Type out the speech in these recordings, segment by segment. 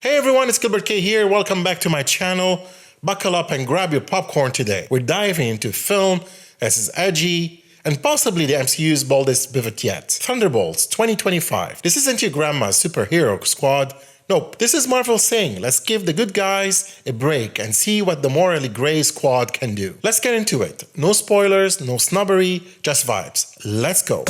Hey everyone, it's Gilbert.K here. Welcome back to my channel. Buckle up and grab your popcorn today. We're diving into a film that is edgy and possibly the MCU's boldest pivot yet. Thunderbolts 2025. This isn't your grandma's superhero squad. Nope, this is Marvel saying, let's give the good guys a break and see what the morally grey squad can do. Let's get into it. No spoilers, no snobbery, just vibes. Let's go.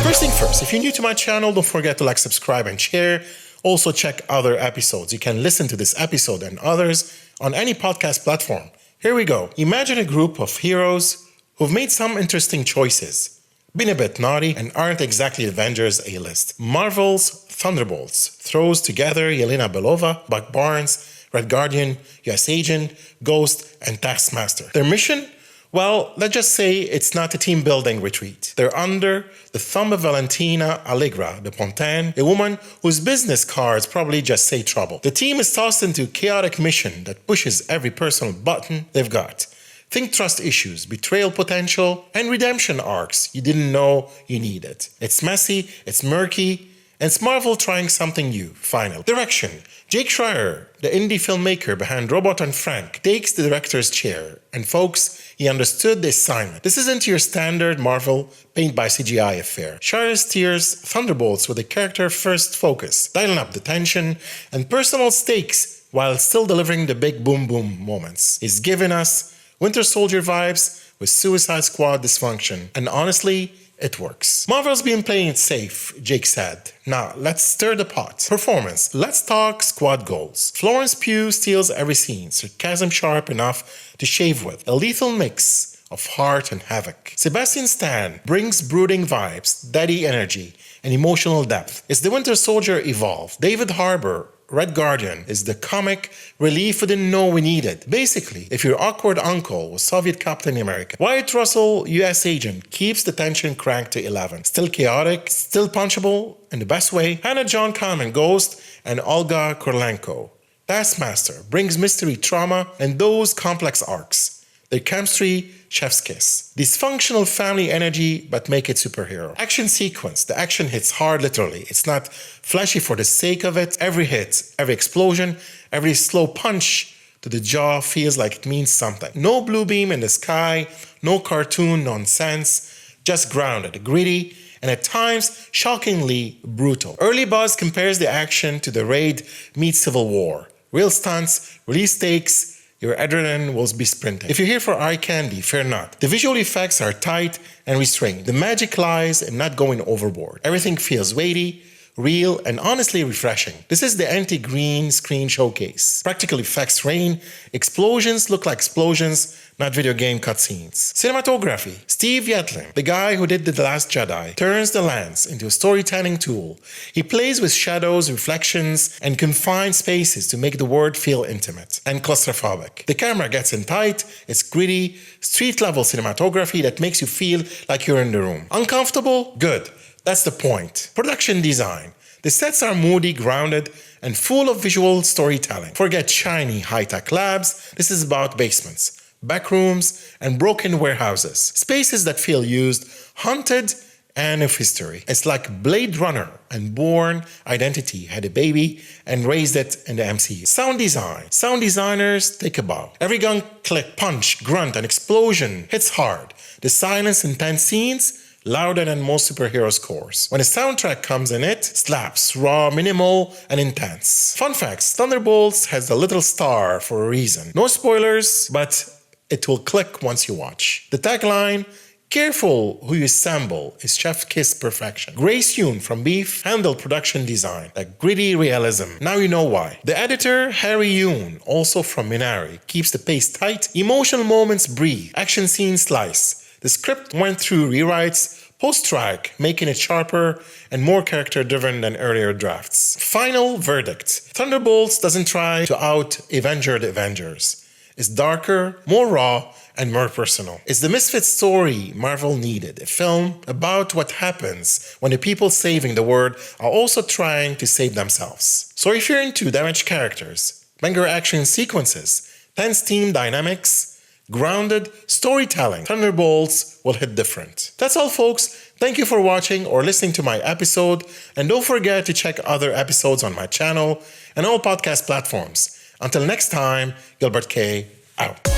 First thing first, if you're new to my channel, don't forget to like, subscribe, and share. Also check other episodes. You can listen to this episode and others on any podcast platform. Here we go. Imagine a group of heroes who've made some interesting choices, been a bit naughty, and aren't exactly Avengers A-list. Marvel's Thunderbolts throws together Yelena Belova, Buck Barnes, Red Guardian, US Agent, Ghost, and Taskmaster. Their mission? Well, let's just say it's not a team-building retreat. They're under the thumb of Valentina Allegra de Pontaine, a woman whose business cards probably just say trouble. The team is tossed into a chaotic mission that pushes every personal button they've got. Think trust issues, betrayal potential, and redemption arcs you didn't know you needed. It's messy, it's murky, and it's Marvel trying something new, finally. Direction. Jake Schreier, the indie filmmaker behind Robot and Frank, takes the director's chair. And folks, he understood the assignment. This isn't your standard Marvel paint by CGI affair. Schreier steers Thunderbolts with a character-first focus, dialing up the tension and personal stakes while still delivering the big boom-boom moments. He's given us Winter Soldier vibes with Suicide Squad dysfunction, and honestly, it works. Marvel's been playing it safe, Jake said. Now, let's stir the pot. Performance. Let's talk squad goals. Florence Pugh steals every scene, sarcasm sharp enough to shave with. A lethal mix of heart and havoc. Sebastian Stan brings brooding vibes, daddy energy, and emotional depth. It's the Winter Soldier evolved. David Harbour, Red Guardian, is the comic relief we didn't know we needed. Basically, if your awkward uncle was Soviet Captain America, Wyatt Russell, US Agent, keeps the tension cranked to 11. Still chaotic, still punchable in the best way. Hannah John Kamen, Ghost, and Olga Kurylenko, Taskmaster, brings mystery, trauma, and those complex arcs. Their chemistry, chef's kiss. Dysfunctional family energy, but make it superhero. Action sequence. The action hits hard literally. It's not flashy for the sake of it. Every hit, every explosion, every slow punch to the jaw feels like it means something. No blue beam in the sky, no cartoon nonsense, just grounded, gritty, and at times shockingly brutal. Early buzz compares the action to the Raid meets Civil War. Real stunts, release stakes, your adrenaline will be sprinting. If you're here for eye candy, fear not. The visual effects are tight and restrained. The magic lies in not going overboard. Everything feels weighty, real, and honestly refreshing. This is the anti-green screen showcase. Practical effects reign. Explosions look like explosions, not video game cutscenes. Cinematography. Steve Yetlin, the guy who did The Last Jedi, turns the lens into a storytelling tool. He plays with shadows, reflections, and confined spaces to make the world feel intimate and claustrophobic. The camera gets in tight, it's gritty, street-level cinematography that makes you feel like you're in the room. Uncomfortable? Good. That's the point. Production design. The sets are moody, grounded, and full of visual storytelling. Forget shiny high-tech labs. This is about basements, backrooms, and broken warehouses. Spaces that feel used, haunted, and of history. It's like Blade Runner and Bourne Identity had a baby and raised it in the MCU. Sound design. Sound designers take a bow. Every gun click, punch, grunt, and explosion hits hard. The silence in tense scenes, louder than most superhero scores. When a soundtrack comes in, it slaps, raw, minimal, and intense. Fun facts, Thunderbolts has the little star for a reason. No spoilers, but it will click once you watch. The tagline, careful who you assemble, is chef kiss perfection. Grace Yoon from Beef handled production design, like gritty realism. Now you know why. The editor, Harry Yoon, also from Minari, keeps the pace tight, emotional moments breathe, action scenes slice. The script went through rewrites, post-track, making it sharper and more character-driven than earlier drafts. Final verdict. Thunderbolts doesn't try to out-Avenger the Avengers. It's darker, more raw, and more personal. It's the misfit story Marvel needed, a film about what happens when the people saving the world are also trying to save themselves. So if you're into damaged characters, banger action sequences, tense team dynamics, grounded storytelling. Thunderbolts will hit different. That's all, folks. Thank you for watching or listening to my episode, and don't forget to check other episodes on my channel and all podcast platforms. Until next time, Gilbert.K out.